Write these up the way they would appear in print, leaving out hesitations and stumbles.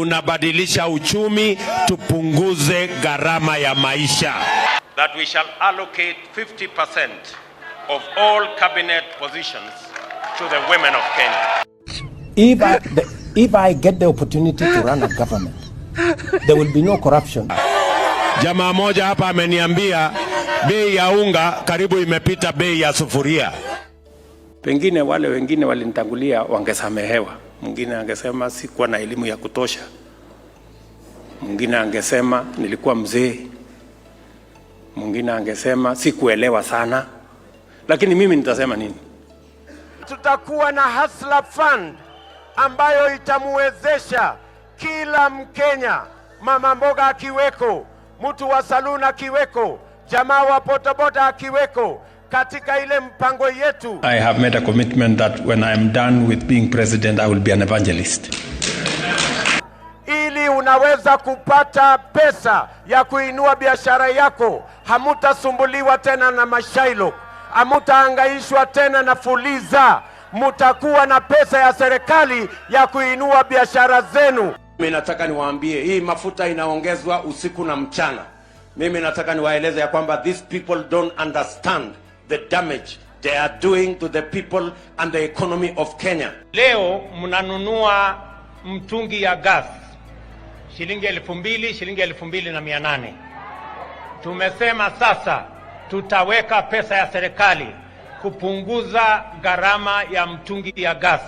unabadilisha uchumi, tupunguze gharama ya maisha. That we shall allocate 50% of all cabinet positions to the women of Kenya. If I get the opportunity to run a government, there will be no corruption. Jamaa moja hapa ameniambia bei ya unga karibu imepita bei ya sufuria. Pengine wale wengine walinitangulia wangesamehewa. Mwingine angesema sikuwa na elimu ya kutosha. Mwingine angesema nilikuwa mzee. Mwingine angesema sikuelewa sana. Lakini mimi nitasema nini? Tutakuwa na hustler fund ambayo itamuwezesha kila Mkenya, mama mboga akiweko, mtu wa saluna akiweko, jamaa wa bodaboda akiweko, katika ile mpango yetu. I have made a commitment that when I am done with being president, I will be an evangelist. Ili unaweza kupata pesa ya kuinua biashara yako, hamutasumbuliwa tena na mashailo, hamutahangaishwa tena na fuliza, mutakuwa na pesa ya serikali ya kuinua biashara zenu. Mimi nataka niwaambie hii mafuta inaongezwa usiku na mchana. Mimi nataka niwaeleze ya kwamba these people don't understand the damage they are doing to the people and the economy of Kenya. Leo mnanunua mtungi ya gas shilingi 2,000, shilingi 2,800. Tumesema sasa tutaweka pesa ya serikali kupunguza gharama ya mtungi ya gas.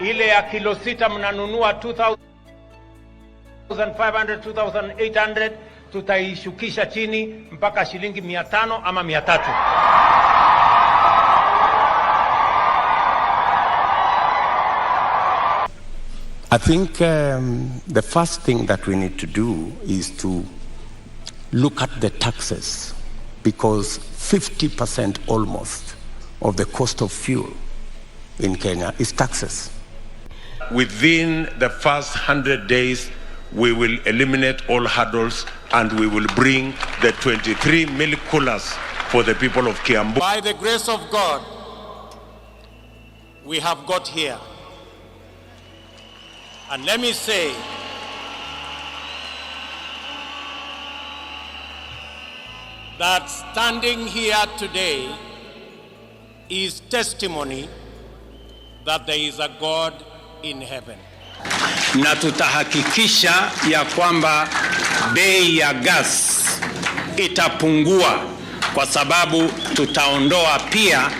Ile ya kilo 6 mnanunua 2,500, 2,800, tutaishukisha chini mpaka shilingi 500 ama 300. I think the first thing that we need to do is to look at the taxes, because 50% almost of the cost of fuel in Kenya is taxes. Within the first 100 days, we will eliminate all hurdles and we will bring the 23 milk coolers for the people of Kiambu. By the grace of God, we have got here. And let me say, that standing here today is testimony that there is a God in heaven. Na tutahakikisha ya kwamba bei ya gas itapungua, kwa sababu tutaondoa pia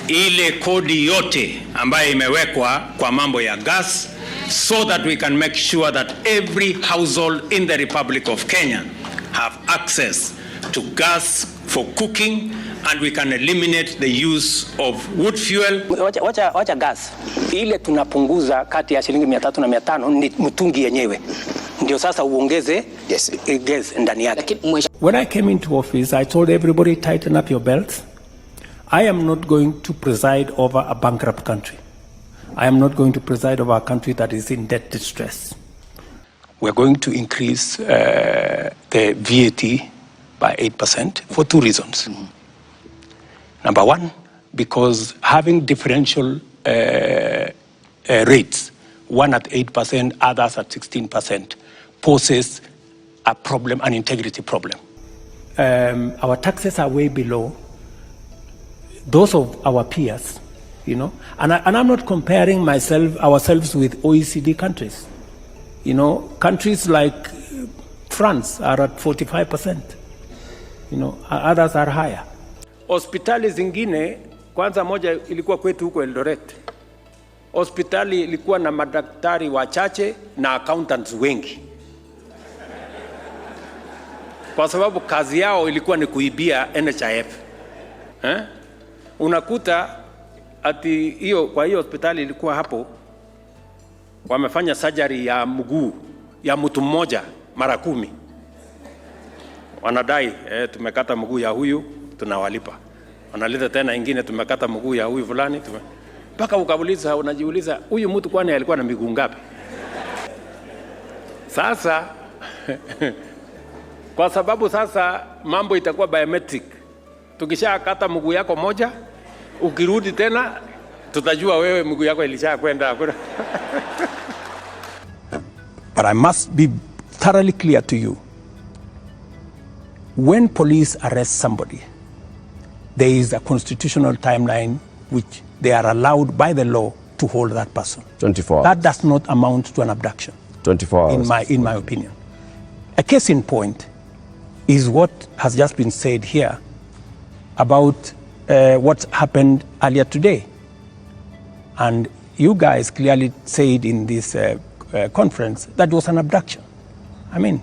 ile kodi yote ambayo imewekwa kwa mambo ya gas, so that we can make sure that every household in the Republic of Kenya have access to gas for cooking, and we can eliminate the use of wood fuel. Wacha gas. Ile tunapunguza kati ya shilingi 300 na 500 ni mtungi yenyewe. Ndio sasa uongeze gas ndani yake. When I came into office, I told everybody, tighten up your belts. I am not going to preside over a bankrupt country. I am not going to preside over a country that is in debt distress. We're going to increase the VAT by 8% for 2 reasons. Mm-hmm. Number one, because having differential rates, one at 8%, others at 16%, poses a problem, an integrity problem. Our taxes are way below those of our peers, you know, and I'm not comparing ourselves with OECD countries. You know, countries like France are at 45%. You know, others are higher. Hospitali zingine, kwanza moja ilikuwa kwetu huko Eldoret. Hospitali ilikuwa na madaktari wachache na accountants wengi, kwa sababu kazi yao ilikuwa ni kuibia NHIF. Unakuta ati kwa hiyo hospitali ilikuwa hapo wamefanya surgery ya mguu ya mtu mmoja mara 10. Wanadai tumekata mguu ya huyu, tunawalipa. Wanaleta tena ingine, tumekata mguu ya huyu fulani, mpaka ukabuliza, unajiuliza huyu mtu kwani alikuwa na miguu ngapi? Sasa kwa sababu sasa mambo itakuwa biometric. Tukishakata mguu yako moja, ukirudi tena tutajua wewe mguu yako ilishakwenda. But I must be thoroughly clear to you. When police arrest somebody, there is a constitutional timeline which they are allowed by the law to hold that person. 24 hours. That does not amount to an abduction. 24 hours. In my opinion. A case in point is what has just been said here about what happened earlier today. And you guys clearly said in this conference that was an abduction. I mean,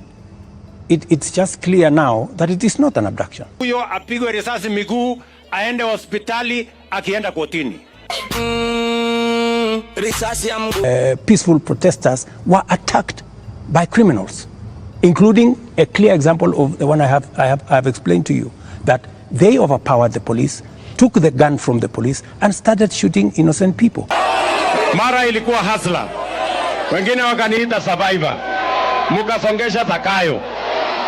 it's just clear now that it is not an abduction. Huyo apigwe risasi miguu, aende hospitali, akienda kotini. Peaceful protesters were attacked by criminals, including a clear example of the one I have explained to you, that they overpowered the police, took the gun from the police, and started shooting innocent people. Mara ilikuwa hasla, wengine wakaniita survivor, mukasongesha Takayo,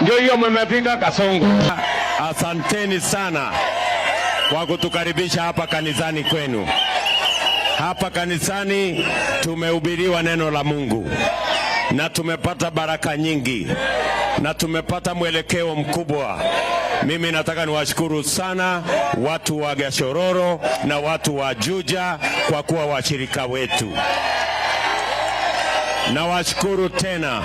ndio hiyo mmefika Kasongo. Asanteni sana kwa kutukaribisha hapa kanisani kwenu. Hapa kanisani tumehubiriwa neno la Mungu na tumepata baraka nyingi na tumepata mwelekeo mkubwa. Mimi nataka niwashukuru sana watu wa Gashororo na watu wa Juja kwa kuwa washirika wetu. Nawashukuru tena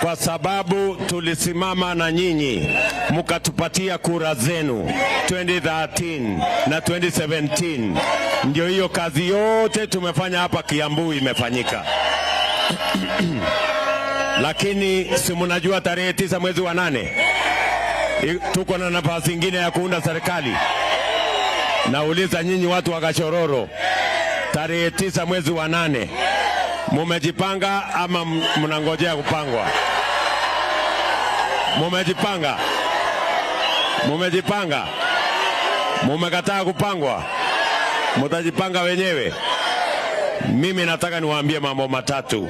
kwa sababu tulisimama na nyinyi, mukatupatia kura zenu 2013 na 2017. Ndio hiyo kazi yote tumefanya hapa Kiambu imefanyika. Lakini si mnajua tarehe 9 mwezi wa 8 tuko na nafasi nyingine ya kuunda serikali. Nauliza nyinyi watu wa Gashororo, tarehe 9 mwezi wa 8 mumejipanga ama mnangojea kupangwa? Mumejipanga? Mumejipanga? Mumekataa kupangwa? Mutajipanga wenyewe? Mimi nataka niwaambie mambo matatu.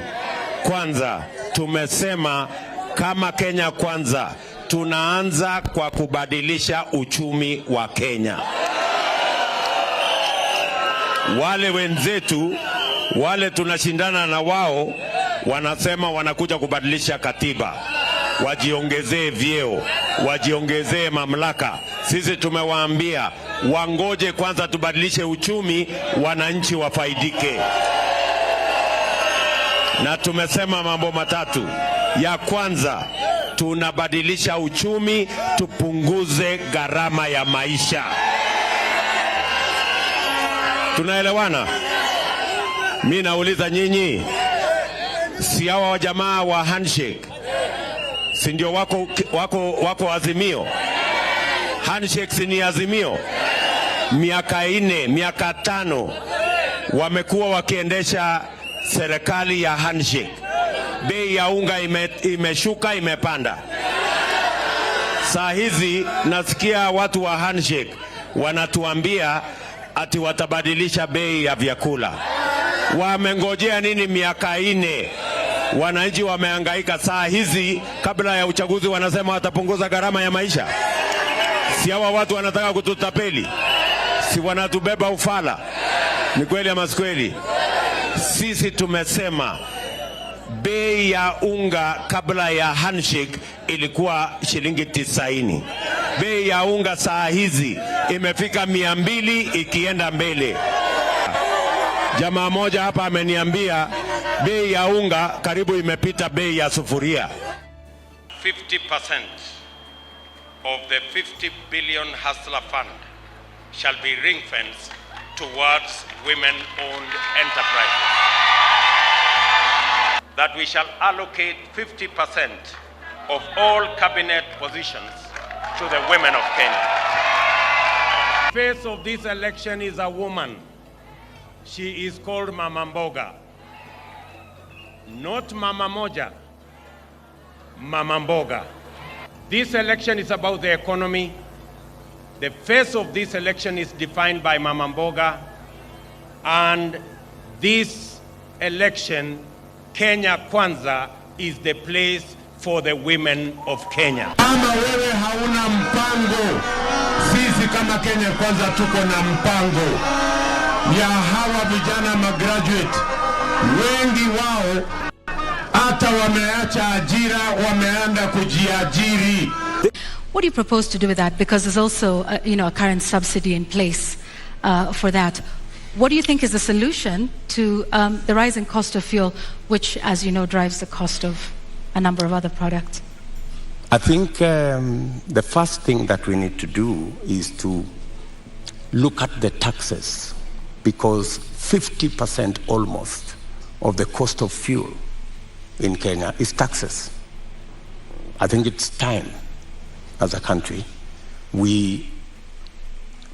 Kwanza, tumesema kama Kenya Kwanza tunaanza kwa kubadilisha uchumi wa Kenya. Wale wenzetu wale tunashindana na wao wanasema wanakuja kubadilisha katiba, wajiongezee vyeo, wajiongezee mamlaka. Sisi tumewaambia wangoje kwanza tubadilishe uchumi, wananchi wafaidike. Na tumesema mambo matatu. Ya kwanza, tunabadilisha uchumi, tupunguze gharama ya maisha. Tunaelewana? Mimi nauliza nyinyi, si hawa jamaa wa handshake, si ndio wako Azimio? Handshake si ni Azimio? Miaka 4, miaka 5 wamekuwa wakiendesha serikali ya handshake. Bei ya unga imeshuka, imepanda. Saa hizi nasikia watu wa handshake wanatuambia ati watabadilisha bei ya vyakula. Wamengojea nini miaka 4? Wananchi wamehangaika. Saa hizi kabla ya uchaguzi wanasema watapunguza gharama ya maisha. Si hawa watu wanataka kututapeli? Si wanatubeba ufala? Ni kweli ama si kweli? Sisi tumesema bei ya unga kabla ya handshake ilikuwa shilingi 90. Bei ya unga saa hizi imefika 200 ikienda mbele. Jamaa moja hapa ameniambia bei ya unga karibu imepita bei ya sufuria. 50% of the 50 billion hustler fund shall be ring-fenced towards women-owned enterprises. That we shall allocate 50% of all cabinet positions to the women of Kenya. The face of this election is a woman. She is called Mama Mboga. Not Mama Moja. Mama Mboga. This election is about the economy. The face of this election is defined by Mama Mboga. And this election, Kenya Kwanza, is the place for the women of Kenya. Kama wewe hauna mpango, sisi kama Kenya Kwanza tuko na mpango ya hawa vijana graduate. Wengi wao hata wameacha ajira, wameenda kujiajiri. What do you propose to do with that? Because there's also, a current subsidy in place for that. What do you think is the solution to the rising cost of fuel, which, as you know, drives the cost of a number of other products? I think the first thing that we need to do is to look at the taxes, because 50% almost of the cost of fuel in Kenya is taxes. I think it's time, as a country, we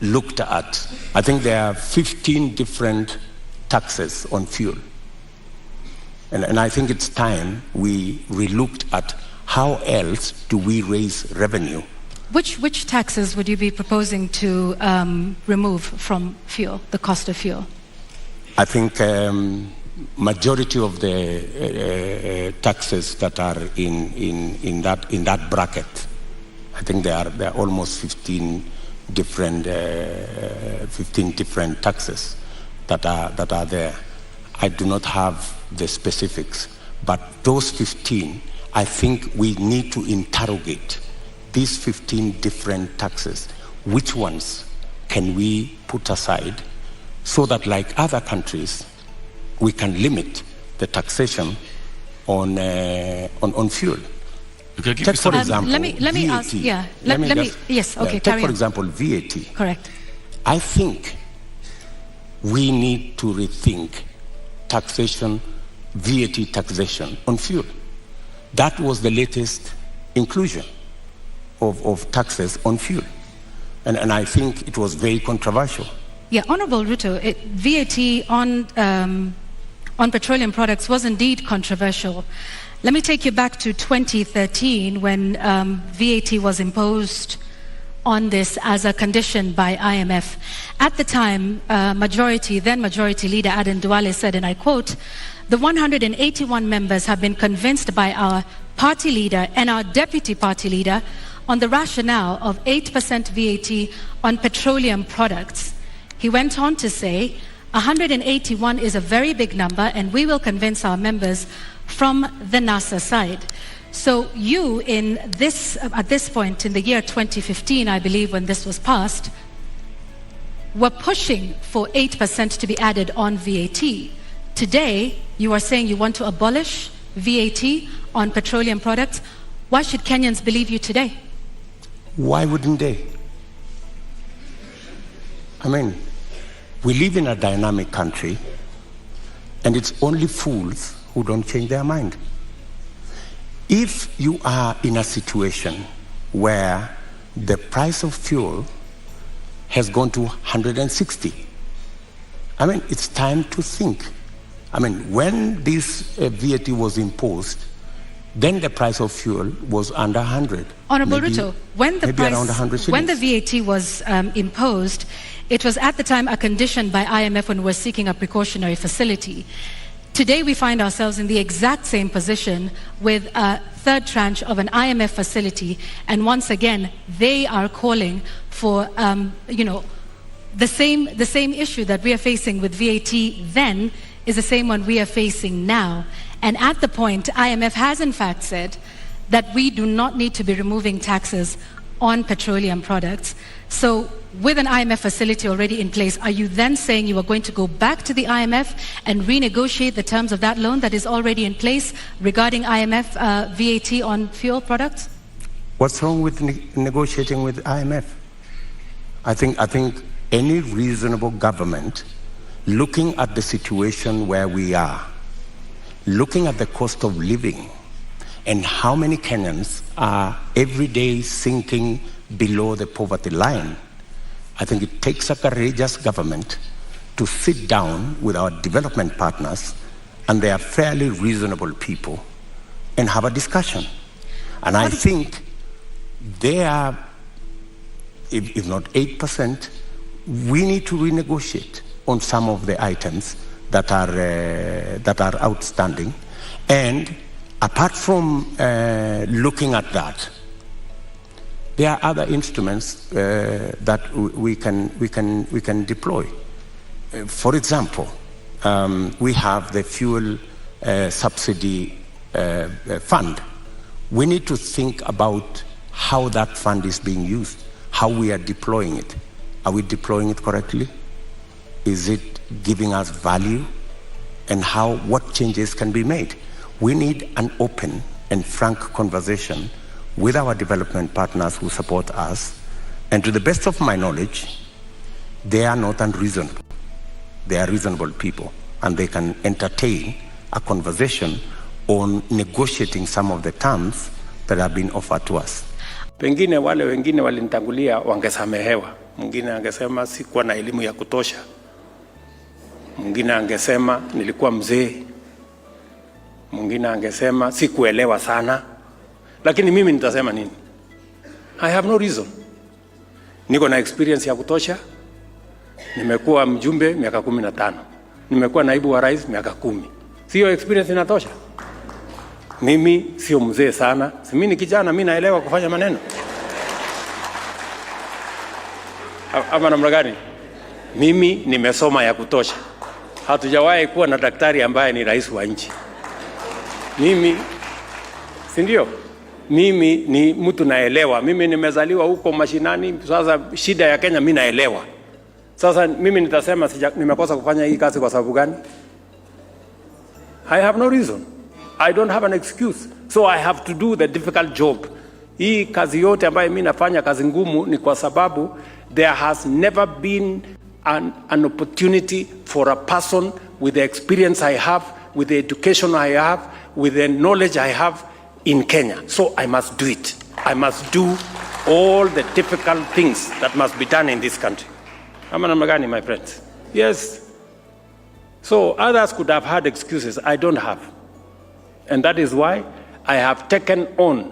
looked at, I think there are 15 different taxes on fuel. And I think it's time we relooked at how else do we raise revenue. Which taxes would you be proposing to remove from fuel, the cost of fuel? I think majority of the taxes that are in that bracket, I think there are almost 15 different taxes that are there. I do not have the specifics, but those 15, I think we need to interrogate these 15 different taxes. Which ones can we put aside so that, like other countries, we can limit the taxation on fuel? Take, for example, let me ask. Yeah. Yes. Okay. Take, for example, VAT. Correct. I think we need to rethink taxation, VAT taxation on fuel. That was the latest inclusion of taxes on fuel, and I think it was very controversial. Yeah, Honorable Ruto, VAT on petroleum products was indeed controversial. Let me take you back to 2013 when VAT was imposed on this as a condition by IMF. At the time, then Majority Leader Aden Duale said, and I quote, "The 181 members have been convinced by our party leader and our deputy party leader on the rationale of 8% VAT on petroleum products." He went on to say, 181 is a very big number, and we will convince our members from the NASA side. So you, at this point in the year 2015, I believe, when this was passed, were pushing for 8% to be added on VAT. Today, you are saying you want to abolish VAT on petroleum products. Why should Kenyans believe you today? Why wouldn't they? I mean, we live in a dynamic country, and it's only fools who don't change their mind. If you are in a situation where the price of fuel has gone to 160, I mean, it's time to think. I mean, when this VAT was imposed, then the price of fuel was under 100. Honorable Ruto, when the VAT was imposed, it was at the time a condition by IMF when we were seeking a precautionary facility. Today we find ourselves in the exact same position with a third tranche of an IMF facility, and once again they are calling for the same issue that we are facing with VAT then is the same one we are facing now. And at the point, IMF has in fact said that we do not need to be removing taxes on petroleum products. So with an IMF facility already in place, are you then saying you are going to go back to the IMF and renegotiate the terms of that loan that is already in place regarding IMF VAT on fuel products? What's wrong with negotiating with IMF? I think any reasonable government, looking at the situation where we are, looking at the cost of living, and how many Kenyans are every day sinking below the poverty line, I think it takes a courageous government to sit down with our development partners, and they are fairly reasonable people, and have a discussion. And I think they are, if not 8%, we need to renegotiate on some of the items that are outstanding. And apart from looking at that, there are other instruments that we can deploy. For example, we have the fuel subsidy fund, we need to think about how that fund is being used, how we are deploying it. Are we deploying it correctly? Is it giving us value? And what changes can be made? We need an open and frank conversation with our development partners who support us. And to the best of my knowledge, they are not unreasonable. They are reasonable people, and they can entertain a conversation on negotiating some of the terms that have been offered to us. Pengine wale wengine walinitangulia wangesamehewa. Mwingine angesema sikuwa na elimu ya kutosha. Mwingine angesema nilikuwa mzee. Mwingine angesema sikuelewa sana. Lakini mimi nitasema nini? I have no reason. Niko na experience ya kutosha. Nimekuwa mjumbe miaka 15. Nimekuwa naibu wa rais miaka 10. Sio experience inatosha? Mimi sio mzee sana. Si mimi ni kijana, mimi naelewa kufanya maneno. Ama namna gani? Mimi nimesoma ya kutosha. Hatujawahi kuwa na daktari ambaye ni rais wa nchi. Mimi, si ndio? Mimi ni mtu naelewa. Mimi nimezaliwa huko mashinani. Sasa shida ya Kenya mimi naelewa. Sasa mimi nitasema nimekosa kufanya hii kazi kwa sababu gani? I have no reason. I don't have an excuse. So I have to do the difficult job. Hii kazi yote ambayo mimi nafanya, kazi ngumu, ni kwa sababu there has never been an opportunity for a person with the experience I have, with the education I have, with the knowledge I have in Kenya. So I must do it. I must do all the difficult things that must be done in this country. Ama namna gani, my friends? Yes. So others could have had excuses. I don't have. And that is why I have taken on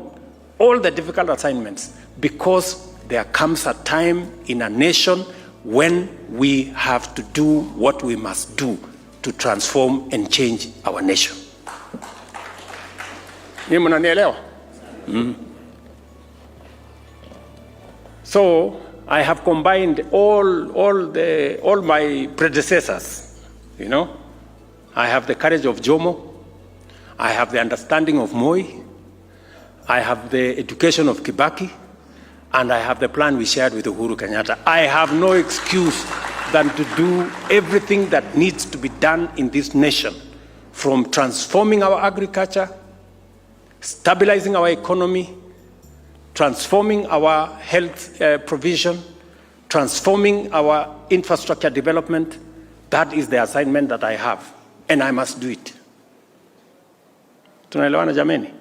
all the difficult assignments, because there comes a time in a nation when we have to do what we must do to transform and change our nation. Ni mnanielewa? So I have combined all my predecessors, you know. I have the courage of Jomo. I have the understanding of Moi. I have the education of Kibaki. And I have the plan we shared with Uhuru Kenyatta. I have no excuse than to do everything that needs to be done in this nation, from transforming our agriculture, stabilizing our economy, transforming our health provision, transforming our infrastructure development. That is the assignment that I have, and I must do it. Tunaelewana jameni?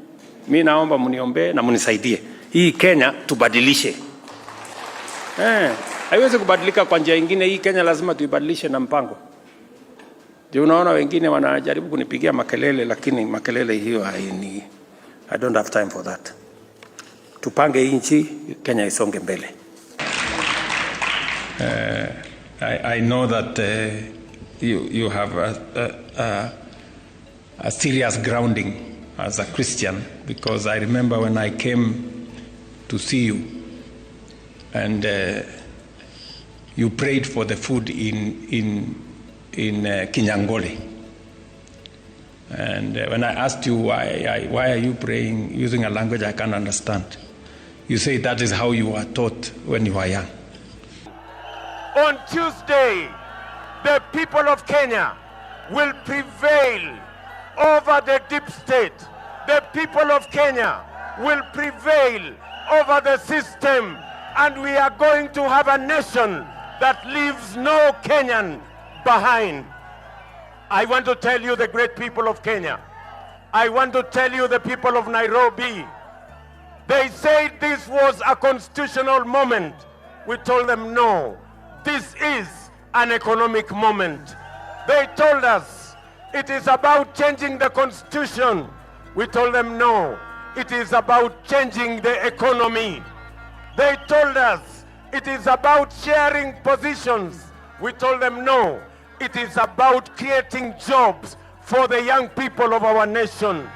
Mimi naomba mniombe na mnisaidie. Hii Kenya tubadilishe. Haiwezi kubadilika kwa njia nyingine. Hii Kenya lazima tuibadilishe na mpango. Ndio unaona wengine wanajaribu kunipigia makelele, lakini makelele hiyo I don't have time for that. Tupange nchi, Kenya isonge mbele. I know that you have a serious grounding as a Christian, because I remember when I came to see you and you prayed for the food in Kinyangole, and when I asked you why are you praying using a language I can't understand, you say that is how you were taught when you were young. On Tuesday, the people of Kenya will prevail over the deep state. The people of Kenya will prevail over the system, and we are going to have a nation that leaves no Kenyan behind. I want to tell you, the great people of Kenya, I want to tell you, the people of Nairobi, they said this was a constitutional moment. We told them no, this is an economic moment. They told us it is about changing the constitution. We told them no, it is about changing the economy. They told us it is about sharing positions. We told them no, it is about creating jobs for the young people of our nation.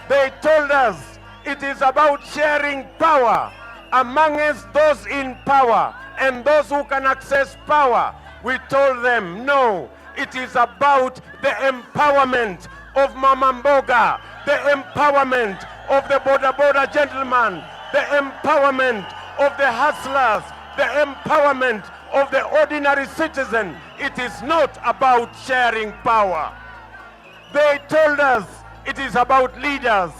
They told us it is about sharing power amongst those in power and those who can access power. We told them no, it is about the empowerment of Mama Mboga, the empowerment of the border gentleman, the empowerment of the hustlers, the empowerment of the ordinary citizen. It is not about sharing power. They told us it is about leaders.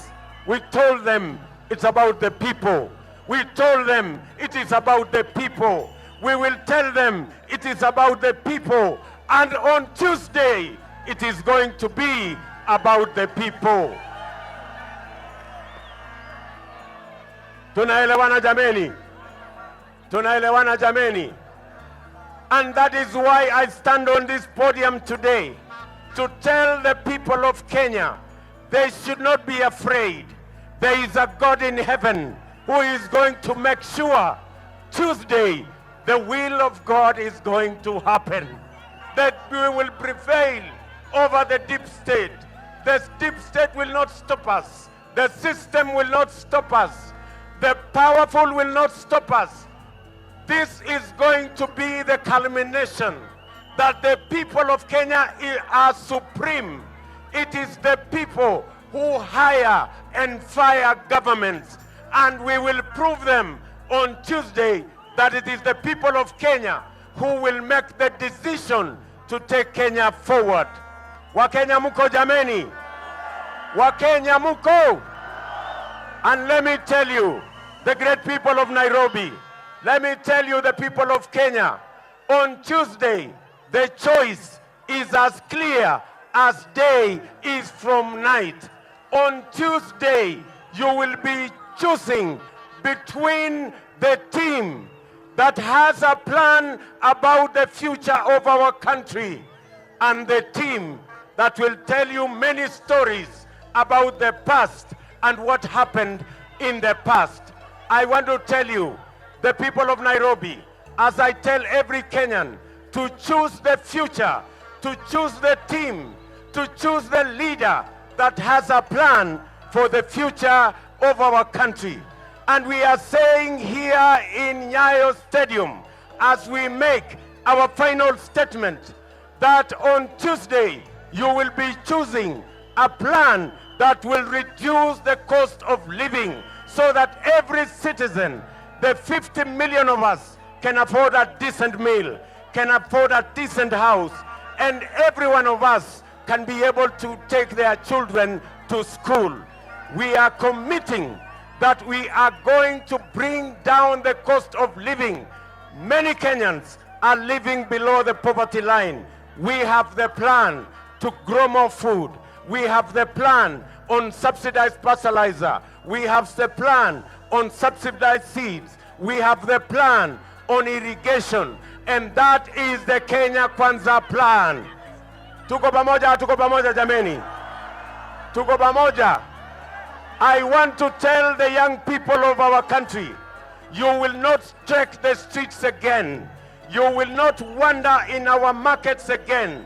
We told them it's about the people. We told them it is about the people. We will tell them it is about the people. And on Tuesday, it is going to be about the people. Tunaelewana jameni? Tunaelewana jameni? And that is why I stand on this podium today to tell the people of Kenya they should not be afraid. There is a God in heaven who is going to make sure Tuesday the will of God is going to happen. That we will prevail over the deep state. The deep state will not stop us. The system will not stop us. The powerful will not stop us. This is going to be the culmination that the people of Kenya are supreme. It is the people who hire and fire governments, and we will prove them on Tuesday that it is the people of Kenya who will make the decision to take Kenya forward. Wakenya muko jameni? Wakenya muko? And let me tell you, the great people of Nairobi, let me tell you, the people of Kenya, on Tuesday, the choice is as clear as day is from night. On Tuesday, you will be choosing between the team that has a plan about the future of our country and the team that will tell you many stories about the past and what happened in the past. I want to tell you, the people of Nairobi, as I tell every Kenyan, to choose the future, to choose the team, to choose the leader that has a plan for the future of our country. And we are saying here in Nyayo Stadium, as we make our final statement, that on Tuesday you will be choosing a plan that will reduce the cost of living so that every citizen, the 50 million of us, can afford a decent meal, can afford a decent house, and every one of us can be able to take their children to school. We are committing that we are going to bring down the cost of living. Many Kenyans are living below the poverty line. We have the plan to grow more food. We have the plan on subsidized fertilizer. We have the plan on subsidized seeds. We have the plan on irrigation. And that is the Kenya Kwanza plan. Tuko pamoja jameni? Tuko pamoja? I want to tell the young people of our country, you will not trek the streets again. You will not wander in our markets again.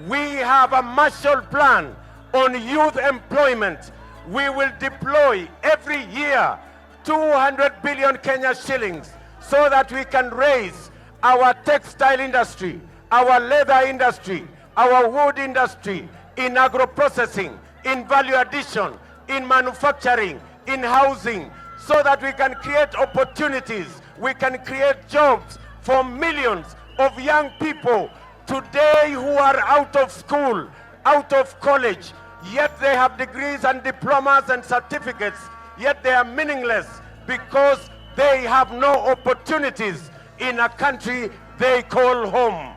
We have a Marshall Plan on youth employment. We will deploy every year 200 billion Kenya shillings so that we can raise our textile industry, our leather industry, our wood industry, in agro-processing, in value addition, in manufacturing, in housing, so that we can create opportunities, we can create jobs for millions of young people today who are out of school, out of college, yet they have degrees and diplomas and certificates, yet they are meaningless because they have no opportunities in a country they call home.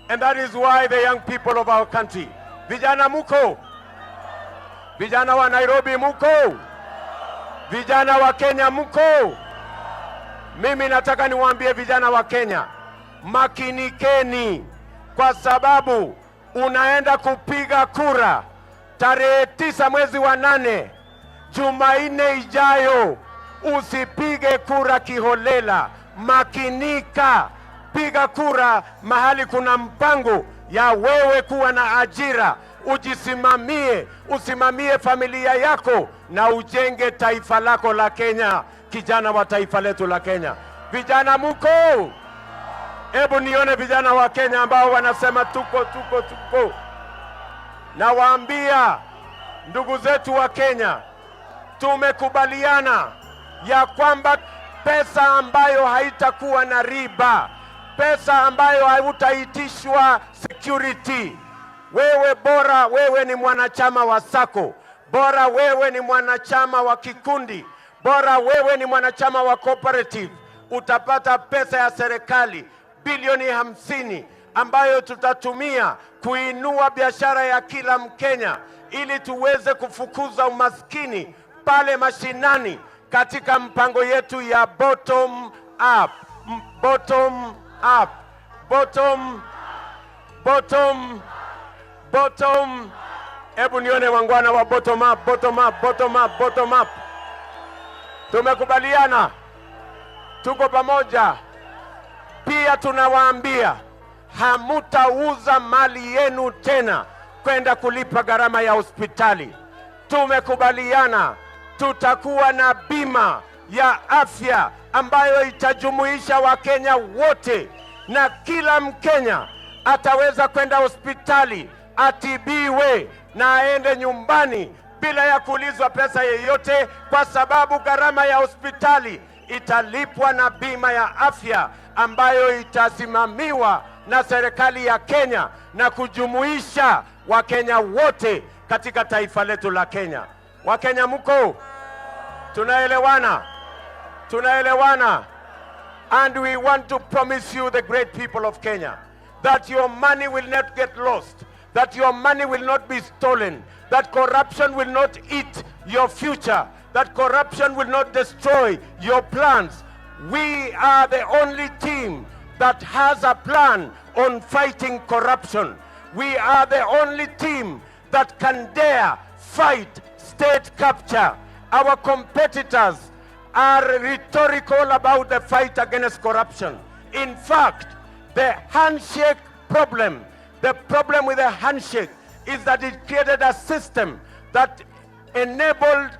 And that is why the young people of our country, vijana muko, vijana wa Nairobi muko, vijana wa Kenya muko. Mimi nataka niwaambie vijana wa Kenya, makinikeni, kwa sababu unaenda kupiga kura tarehe 9 mwezi wa 8, Jumanne ijayo. Usipige kura kiholela, makinika, piga kura mahali kuna mpango ya wewe kuwa na ajira, ujisimamie, usimamie familia yako na ujenge taifa lako la Kenya, kijana wa taifa letu la Kenya. Vijana muko? Hebu nione vijana wa Kenya ambao wanasema tuko. Na waambia ndugu zetu wa Kenya, tumekubaliana ya kwamba pesa ambayo haitakuwa na riba, pesa ambayo hautaitishwa security, wewe bora wewe ni mwanachama wa sako, bora wewe ni mwanachama wa kikundi, bora wewe ni mwanachama wa cooperative, utapata pesa ya serikali bilioni 50 ambayo tutatumia kuinua biashara ya kila Mkenya ili tuweze kufukuza umaskini pale mashinani katika mpango yetu ya bottom up. Bottom up. Bottom. Hebu nione wangwana wa bottom up. Tumekubaliana, tuko pamoja. Pia tunawaambia hamutauza mali yenu tena kwenda kulipa gharama ya hospitali. Tumekubaliana tutakuwa na bima ya afya ambayo itajumuisha Wakenya wote, na kila Mkenya ataweza kwenda hospitali atibiwe na aende nyumbani bila ya kuulizwa pesa yoyote, kwa sababu gharama ya hospitali italipwa na bima ya afya ambayo itasimamiwa na serikali ya Kenya na kujumuisha Wakenya wote katika taifa letu la Kenya. Wakenya mko? Tunaelewana? And we want to promise you, the great people of Kenya, that your money will not get lost, that your money will not be stolen, that corruption will not eat your future, that corruption will not destroy your plans. We are the only team that has a plan on fighting corruption. We are the only team that can dare fight state capture. Our competitors are rhetorical about the fight against corruption. In fact, the handshake problem, the problem with the handshake is that it created a system that enabled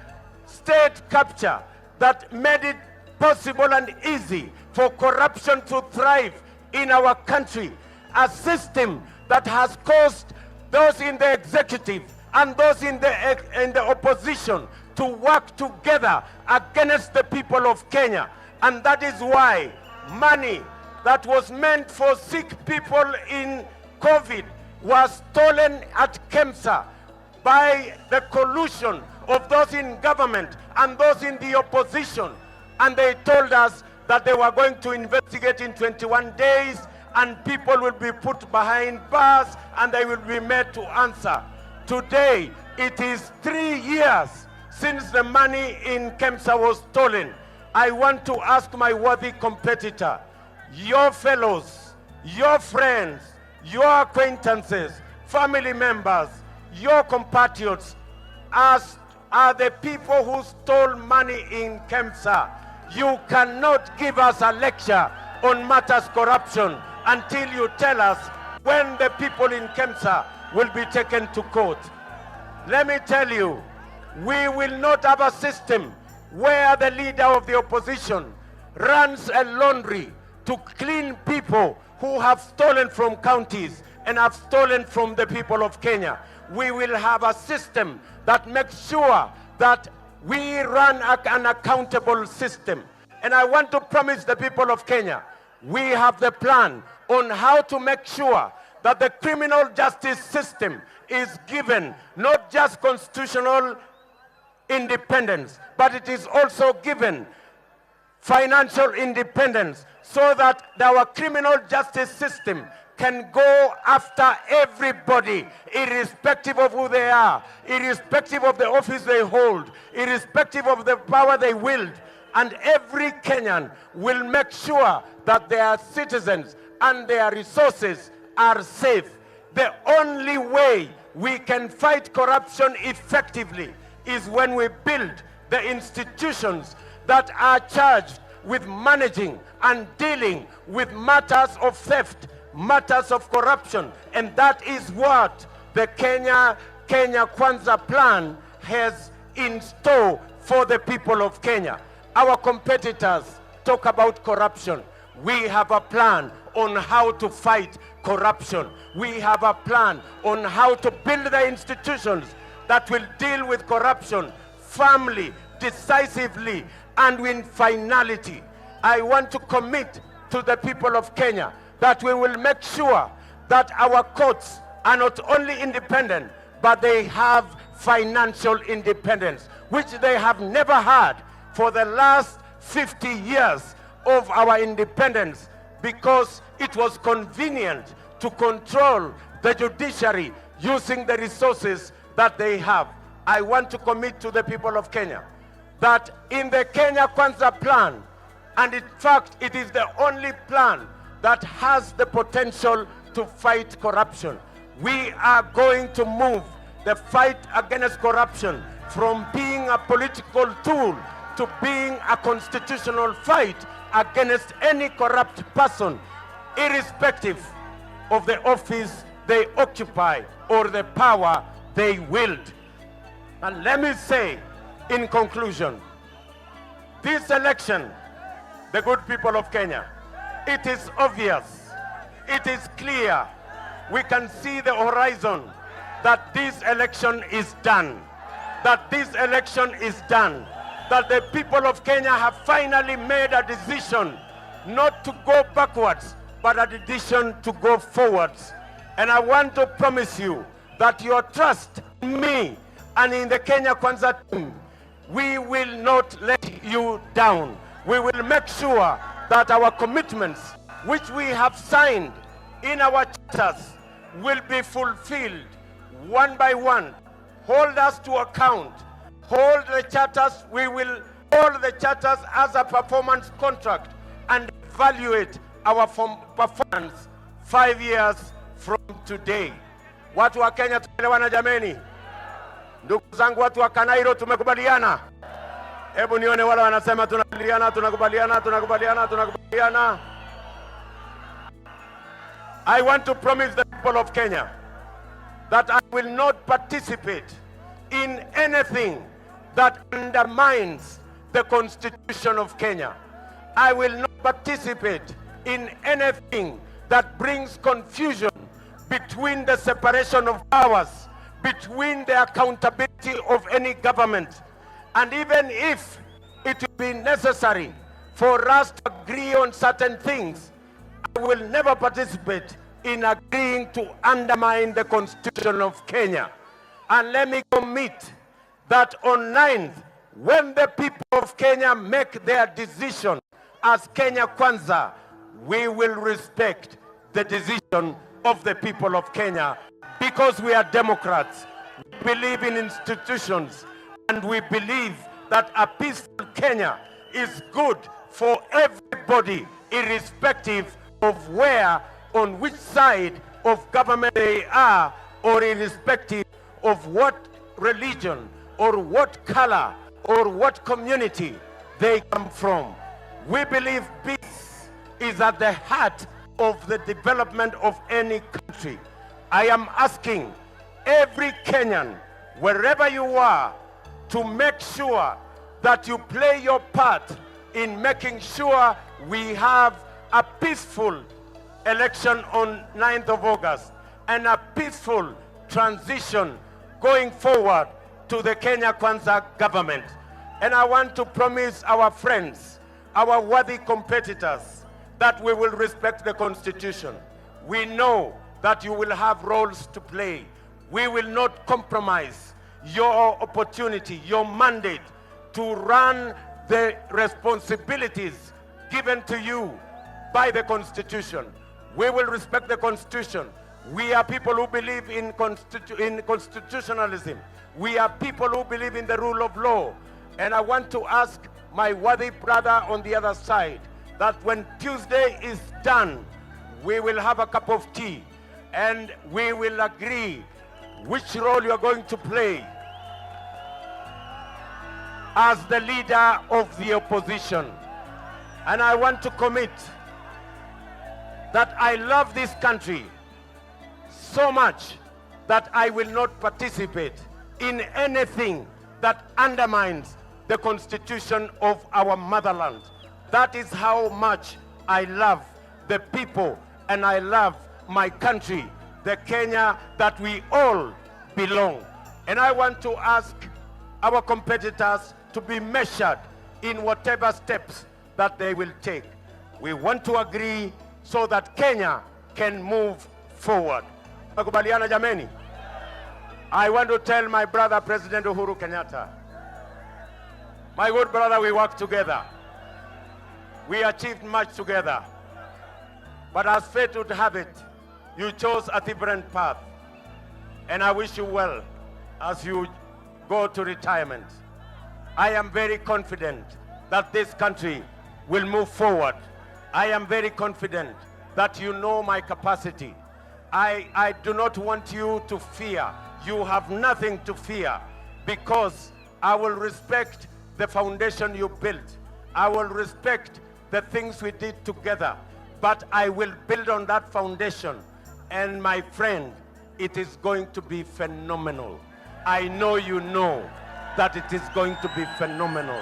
state capture, that made it possible and easy for corruption to thrive in our country. A system that has caused those in the executive and those in the opposition to work together against the people of Kenya. And that is why money that was meant for sick people in COVID was stolen at KEMSA by the collusion of those in government and those in the opposition. And they told us that they were going to investigate in 21 days and people will be put behind bars and they will be made to answer. Today, it is 3 years since the money in KEMSA was stolen. I want to ask my worthy competitor, your fellows, your friends, your acquaintances, family members, your compatriots, as are the people who stole money in KEMSA. You cannot give us a lecture on matters corruption until you tell us when the people in KEMSA will be taken to court. Let me tell you, we will not have a system where the leader of the opposition runs a laundry to clean people who have stolen from counties and have stolen from the people of Kenya. We will have a system that makes sure that we run an accountable system. And I want to promise the people of Kenya, we have the plan on how to make sure that the criminal justice system is given not just constitutional independence, but it is also given financial independence so that our criminal justice system can go after everybody, irrespective of who they are, irrespective of the office they hold, irrespective of the power they wield. And every Kenyan will make sure that their citizens and their resources are safe. The only way we can fight corruption effectively is when we build the institutions that are charged with managing and dealing with matters of theft, matters of corruption. And that is what the Kenya Kwanza plan has in store for the people of Kenya. Our competitors talk about corruption. We have a plan on how to fight corruption. We have a plan on how to build the institutions that will deal with corruption firmly, decisively, and with finality. I want to commit to the people of Kenya that we will make sure that our courts are not only independent, but they have financial independence, which they have never had for the last 50 years of our independence, because it was convenient to control the judiciary using the resources that they have. I want to commit to the people of Kenya that in the Kenya Kwanza plan, and in fact it is the only plan that has the potential to fight corruption, we are going to move the fight against corruption from being a political tool to being a constitutional fight against any corrupt person, irrespective of the office they occupy or the power they wield. And let me say, in conclusion, this election, the good people of Kenya, it is obvious, it is clear, we can see the horizon that this election is done, that this election is done, that the people of Kenya have finally made a decision not to go backwards, but a decision to go forwards. And I want to promise you that your trust in me and in the Kenya Kwanza team, we will not let you down. We will make sure that our commitments, which we have signed in our charters, will be fulfilled one by one. Hold us to account. Hold the charters, we will hold the charters as a performance contract and evaluate our performance 5 years from today. Watu wa Kenya tuelewana jameni? Ndugu zangu watu wa Kanairo tumekubaliana? Hebu nione wale wanasema tunakubaliana. I want to promise the people of Kenya that I will not participate in anything that undermines the Constitution of Kenya. I will not participate in anything that brings confusion between the separation of powers, between the accountability of any government. And even if it will be necessary for us to agree on certain things, I will never participate in agreeing to undermine the Constitution of Kenya. And let me commit that on 9th, when the people of Kenya make their decision as Kenya Kwanza, we will respect the decision of the people of Kenya, because we are Democrats. We believe in institutions, and we believe that a peaceful Kenya is good for everybody, irrespective of where, on which side of government they are, or irrespective of what religion or what color or what community they come from. We believe peace is at the heart of the development of any country. I am asking every Kenyan, wherever you are, to make sure that you play your part in making sure we have a peaceful election on 9th of August and a peaceful transition going forward to the Kenya Kwanza government. And I want to promise our friends, our worthy competitors, that we will respect the Constitution. We know that you will have roles to play. We will not compromise your opportunity, your mandate to run the responsibilities given to you by the Constitution. We will respect the Constitution. We are people who believe in constitutionalism. We are people who believe in the rule of law. And I want to ask my worthy brother on the other side that when Tuesday is done, we will have a cup of tea and we will agree which role you are going to play as the leader of the opposition. And I want to commit that I love this country so much that I will not participate in anything that undermines the Constitution of our motherland. That is how much I love the people and I love my country, the Kenya that we all belong. And I want to ask our competitors to be measured in whatever steps that they will take. We want to agree so that Kenya can move forward. Makubaliana jameni? I want to tell my brother President Uhuru Kenyatta, my good brother, we worked together. We achieved much together. But as fate would have it, you chose a different path. And I wish you well as you go to retirement. I am very confident that this country will move forward. I am very confident that you know my capacity. I do not want you to fear. You have nothing to fear, because I will respect the foundation you built. I will respect the things we did together, but I will build on that foundation. And my friend, it is going to be phenomenal. I know you know that it is going to be phenomenal.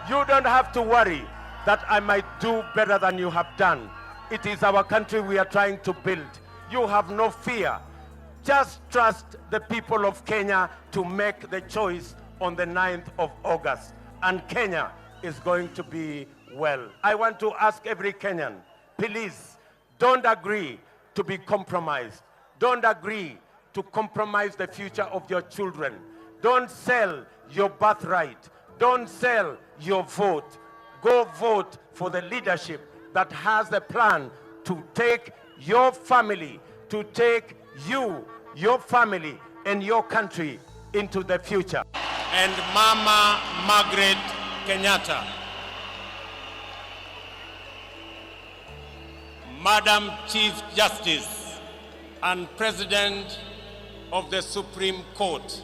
You don't have to worry that I might do better than you have done. It is our country we are trying to build. You have no fear. Just trust the people of Kenya to make the choice on the 9th of August. And Kenya is going to be well. I want to ask every Kenyan, please don't agree to be compromised. Don't agree to compromise the future of your children. Don't sell your birthright. Don't sell your vote. Go vote for the leadership that has the plan to take your family, to take you, your family, and your country into the future. And Mama Margaret Kenyatta, Madam Chief Justice and President of the Supreme Court,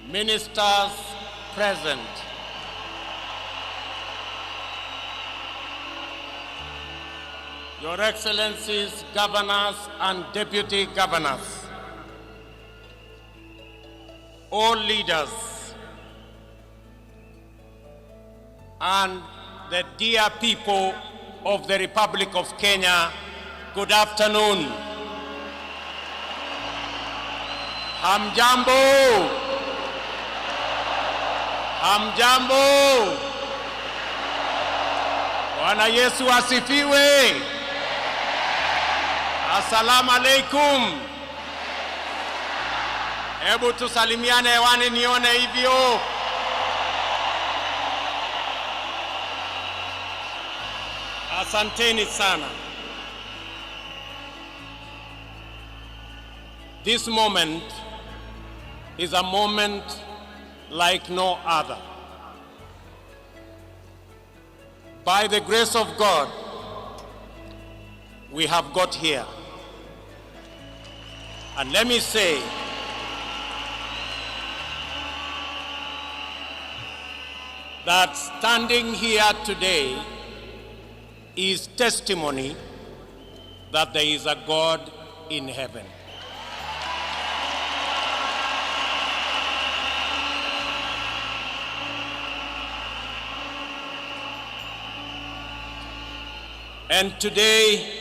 ministers present, Your Excellencies, governors and deputy governors, all leaders, and the dear people of the Republic of Kenya, good afternoon. Hamjambo. Hamjambo. Bwana Yesu asifiwe. Assalamu alaikum. Hebu tusalimiane hewani nione hivyo. Asanteni sana. This moment is a moment like no other. By the grace of God, we have got here. And let me say, that standing here today is testimony that there is a God in heaven. And today,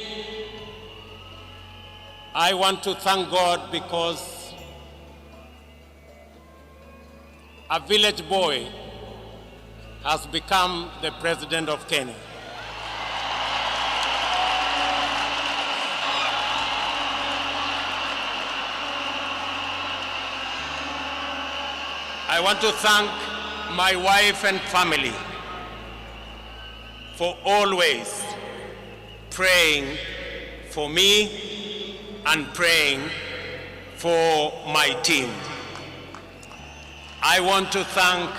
I want to thank God because a village boy has become the president of Kenya. I want to thank my wife and family for always praying for me and praying for my team. I want to thank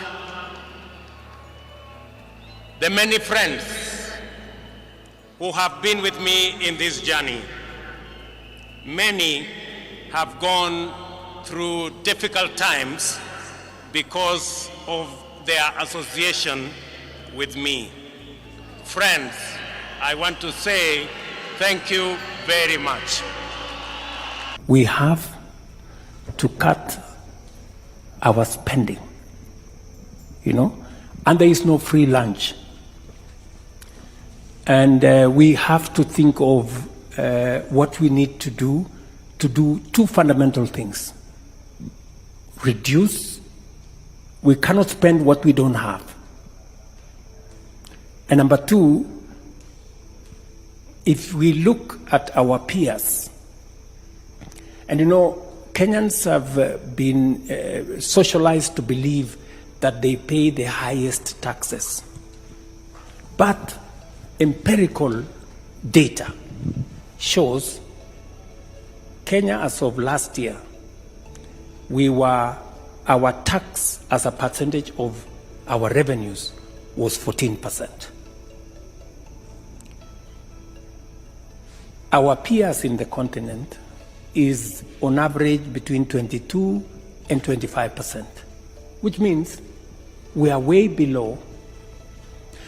the many friends who have been with me in this journey. Many have gone through difficult times because of their association with me. Friends, I want to say thank you very much. We have to cut our spending, and there is no free lunch. And we have to think of what we need to do two fundamental things. reduce. We cannot spend what we don't have. And number two, if we look at our peers, and you know, Kenyans have been socialized to believe that they pay the highest taxes. But empirical data shows Kenya as of last year, our tax as a percentage of our revenues was 14%. Our peers in the continent is on average between 22 and 25%, which means we are way below.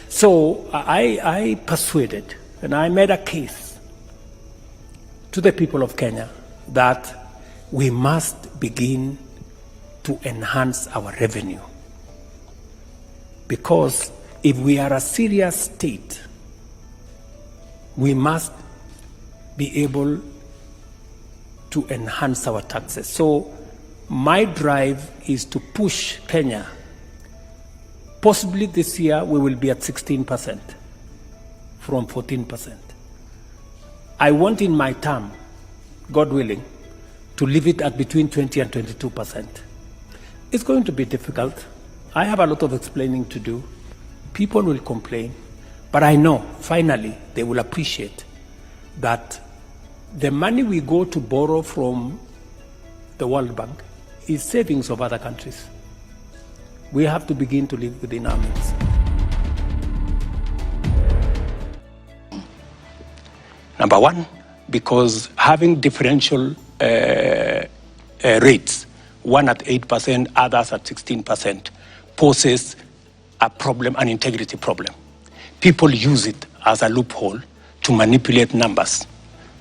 So I persuaded and I made a case to the people of Kenya that we must begin to enhance our revenue. Because if we are a serious state, we must be able to enhance our taxes. So my drive is to push Kenya. Possibly this year we will be at 16% from 14%. I want in my term, God willing, to leave it at between 20 and 22%. It's going to be difficult. I have a lot of explaining to do. People will complain, but I know finally they will appreciate that the money we go to borrow from the World Bank is savings of other countries. We have to begin to live within our means. Number one, because having differential rates, one at 8%, others at 16%, poses a problem, an integrity problem. People use it as a loophole to manipulate numbers,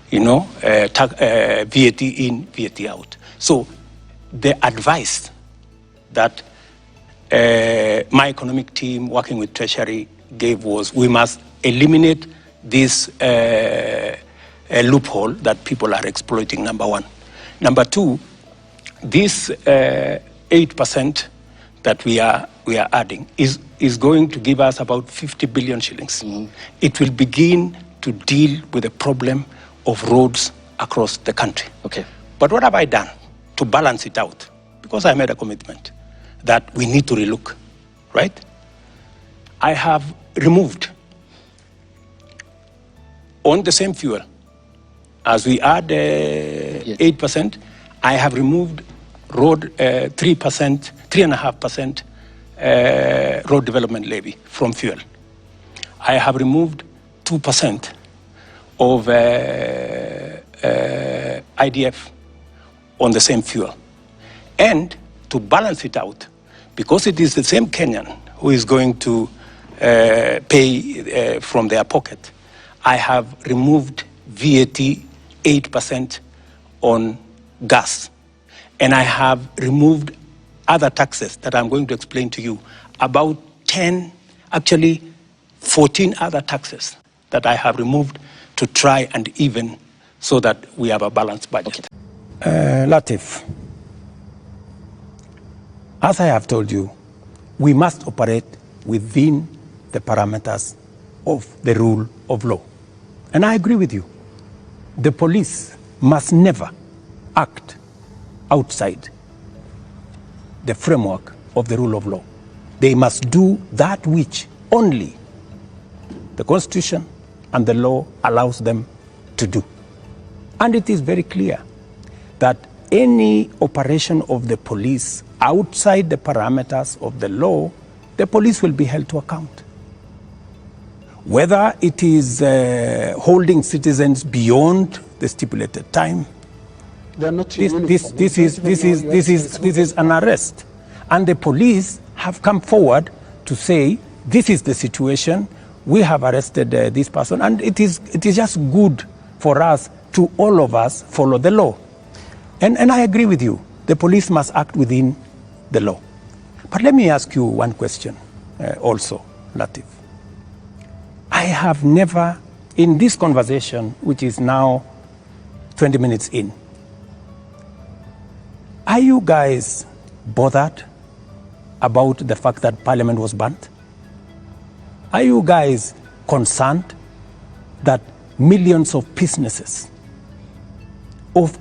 you know, VAT in, VAT out. So the advice that my economic team working with Treasury gave was we must eliminate this loophole that people are exploiting, number one. Number two, this 8% that we are adding is going to give us about 50 billion shillings. Mm-hmm. It will begin to deal with the problem of roads across the country. Okay. But what have I done to balance it out? Because I made a commitment that we need to relook, right? I have removed on the same fuel, as we add 8%, I have removed road 3.5% road development levy from fuel. I have removed 2% of IDF on the same fuel. And to balance it out, because it is the same Kenyan who is going to pay from their pocket, I have removed VAT 8% on gas. And I have removed other taxes that I'm going to explain to you, about 14 other taxes that I have removed to try and even so that we have a balanced budget. Latif, as I have told you, we must operate within the parameters of the rule of law. And I agree with you. The police must never act outside the framework of the rule of law. They must do that which only the Constitution and the law allows them to do. And it is very clear that any operation of the police outside the parameters of the law, the police will be held to account. Whether it is holding citizens beyond the stipulated time, this is an arrest. And the police have come forward to say, this is the situation, we have arrested this person, and it is just good for us to all of us follow the law. And I agree with you, the police must act within the law. But let me ask you one question also, Latif. I have never, in this conversation, which is now 20 minutes in, are you guys bothered about the fact that parliament was banned? Are you guys concerned that millions of businesses of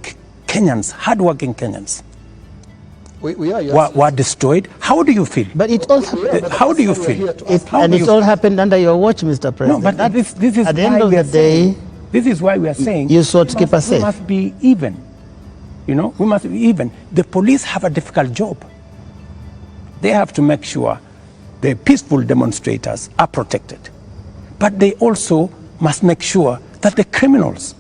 Kenyans, hardworking Kenyans, were destroyed? How do you feel? But it all happened. How do you feel? It all happened under your watch, Mr. President. No, but this is at the end of the day. This is why we are saying you sought to keep us safe. We must be even. You know, we must be even. The police have a difficult job. They have to make sure the peaceful demonstrators are protected, but they also must make sure that the criminals,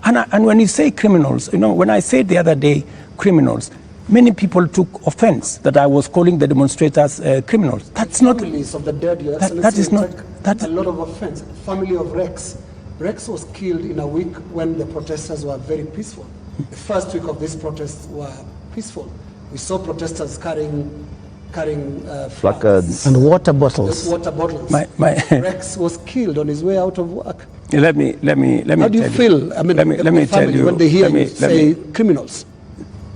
and when you say criminals, you know, when I said the other day criminals, many people took offense that I was calling the demonstrators criminals. That's not. Families of the dead, Your Excellency, that is not. That's a lot of offense. Family of Rex. Rex was killed in a week when the protesters were very peaceful. The first week of these protests were peaceful. We saw protesters carrying placards and water bottles. Rex was killed on his way out of work. Let me. How do you feel? I mean, let me tell you when they hear you say criminals.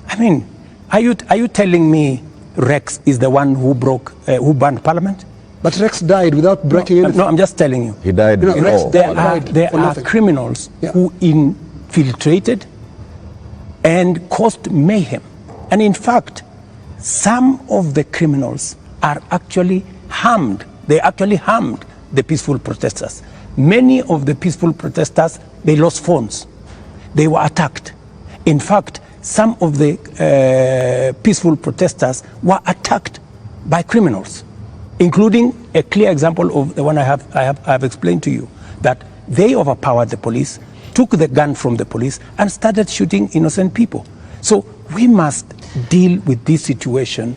I mean, are you telling me Rex is the one who banned Parliament? But Rex died without breaking anything. No, I'm just telling you. He died. You know, there are criminals who infiltrated and caused mayhem, and in fact, some of the criminals are actually harmed. They actually harmed the peaceful protesters. Many of the peaceful protesters, they lost phones. They were attacked. In fact, some of the peaceful protesters were attacked by criminals, including a clear example of the one I have explained to you, that they overpowered the police, took the gun from the police, and started shooting innocent people. So we must deal with this situation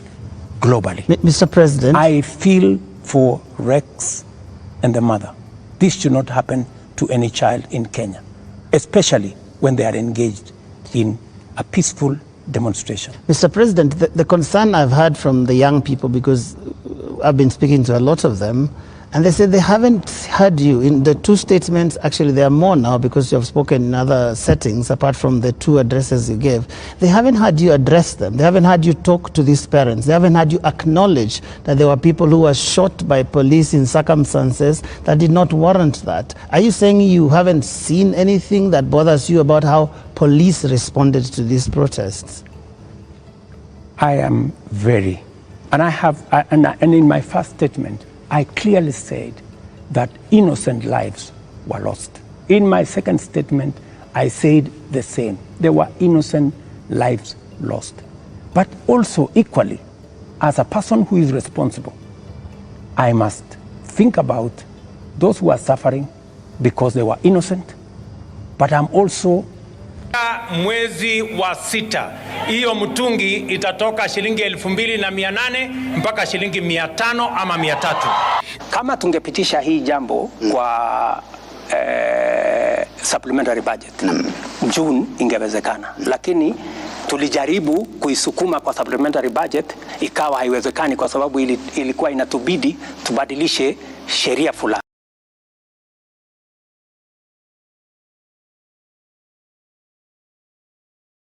globally. Mr. President, I feel for Rex and the mother. This should not happen to any child in Kenya, especially when they are engaged in a peaceful demonstration. Mr. President, the concern I've heard from the young people, because I've been speaking to a lot of them, and they said they haven't heard you in the two statements. Actually, there are more now because you have spoken in other settings apart from the two addresses you gave. They haven't heard you address them. They haven't heard you talk to these parents. They haven't heard you acknowledge that there were people who were shot by police in circumstances that did not warrant that. Are you saying you haven't seen anything that bothers you about how police responded to these protests? I am very, and I have, and in my first statement, I clearly said that innocent lives were lost. In my second statement, I said the same. There were innocent lives lost. But also equally, as a person who is responsible, I must think about those who are suffering because they were innocent, but I'm also mwezi wa 6 hiyo mtungi itatoka shilingi 2,800 mpaka shilingi 500 ama 300. Kama tungepitisha hii jambo kwa supplementary budget June ingewezekana, lakini tulijaribu kuisukuma kwa supplementary budget ikawa haiwezekani kwa sababu ilikuwa inatubidi tubadilishe sheria fulani.